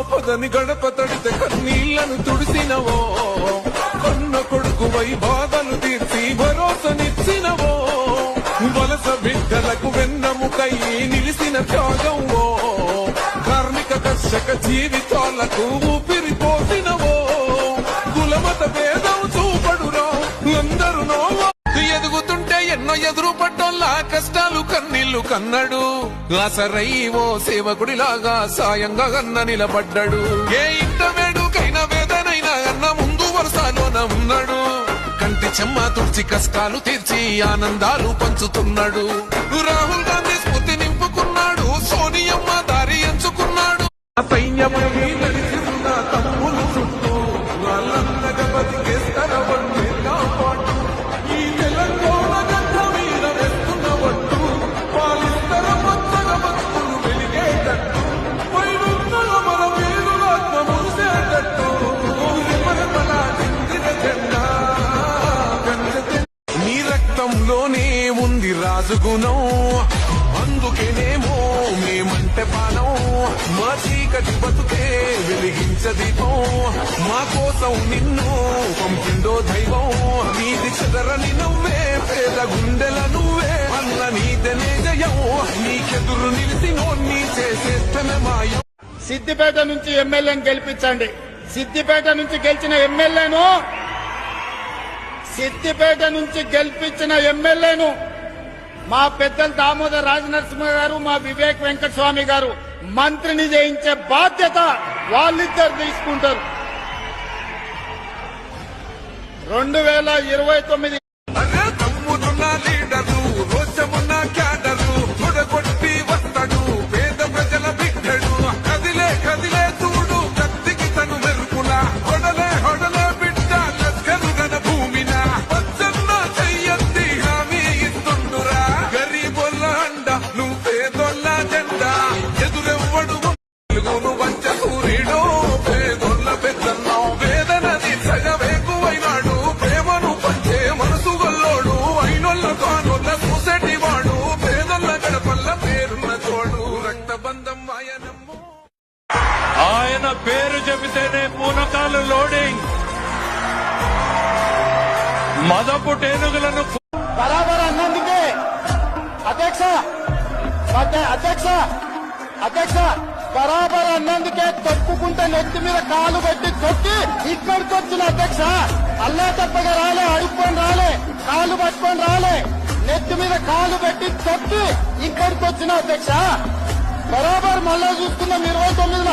పదని గడప తడితే కన్నీళ్లను తుడిసినవో కన్న కొడుకువై బాధలు తీర్చి భరోసనిచ్చినవో వలస బిడ్డలకు వెన్నముకై నిలిసిన త్యాగంవో కార్మిక కర్షక జీవితాలకు ఊపిరి పోసినవో కులమత భేదం చూపడురా అందరూ నోవో ఎదుగుతుంటే ఎన్నో ఎదురు పడ్డోల్లా కష్టాలు కన్నీళ్లు కన్నడు ఆసరై ఓ సేవకుడిలాగా సాయంగా అన్న నిలబడ్డాడు ఏ ఇంట వేడుకైనా వేదనైనా అన్న ముందు వరుసలోన ఉన్నాడు కంటి చెమ్మ తుడిచి కష్టాలు తీర్చి ఆనందాలు పంచుతున్నాడు రాహుల్ గాంధీ స్ఫూర్తి నింపుకున్నాడు సోనియమ్మ దారి ఎంచుకున్నాడు సైన్యమై నడిచిన తమ్ములు చుట్టూ వాళ్ళందగా బతికేస్తారా కాపాడు ఈ తెలంగాణ గడ్డ మీద వేస్తున్న ఒట్టు పాలిస్తర పచ్చగా బతుకులు వెలిగేటట్టు పైనున్నల మన వీరులాత్మ మురిసేటట్టు జెండా నీ రక్తంలోనే ఉంది రాజుగుణం అందుకేనేమో మేమంటే పానం మా చీకటి బతుకే వెలిగించ దీపం మా కోసం నిన్ను పంపిందో దైవం నీది చెదరని నువ్వే పేద గుండెల నువ్వే అన్న నీదనే జయం నీకెదురు నిలిసి నోన్ని చేసేస్తమే మాయం. సిద్దిపేట నుంచి ఎమ్మెల్యేను గెలిపించండి. సిద్దిపేట నుంచి గెలిచిన ఎమ్మెల్యేను మా పెద్దలు దామోదర్ రాజనరసింహ గారు మా వివేక్ వెంకటస్వామి గారు మంత్రిని చేయించే బాధ్యత వాళ్ళిద్దరు తీసుకుంటారు. 2029 లీడరు రోజమున్న క్యాడరు తొడగొట్టి వస్తాడు పేద ప్రజల బిడ్డడు కదిలే కదిలే చూడు కత్తికి తను మెరుపులా హొడలే హొడలే బిడ్డ లస్కరుగన భూమిన పచ్చన్న చెయ్యత్తి హామీ ఇస్తుండురా గరీబొల్ల అండ నువ్వు పేదొల్ల జెండా ఎదురెవ్వడు తెలుగును వంచ సూర్యుడు పేదొల్ల పెద్దన్నో వేదనది సగవేకువైనాడు ప్రేమను పంచే మనసు గొల్లోడు అయినొల్ల కానొల్ల చూసేటి వాడు పేదొల్ల గడపల్ల పేరున్న తోడు రక్తబంధం ఆయనమ్ము. ఆయన పేరు చెబితేనే పూనకాలు లోడింగ్ మదపు టేనుగులను బరాబర్ అన్నందుకే అధ్యక్ష బరాబర్ అన్నందుకే తొక్కుకుంటే నెత్తి మీద కాలు పెట్టి తొక్కి ఇక్కడికి వచ్చిన అధ్యక్ష అల్లా తప్పగా రాలే అడుక్కొని రాలే కాలు పట్టుకొని రాలే నెత్తి మీద కాలు పెట్టి తొక్కి ఇక్కడికి వచ్చిన అధ్యక్ష బరాబర్ మళ్ళా చూసుకున్నాం 29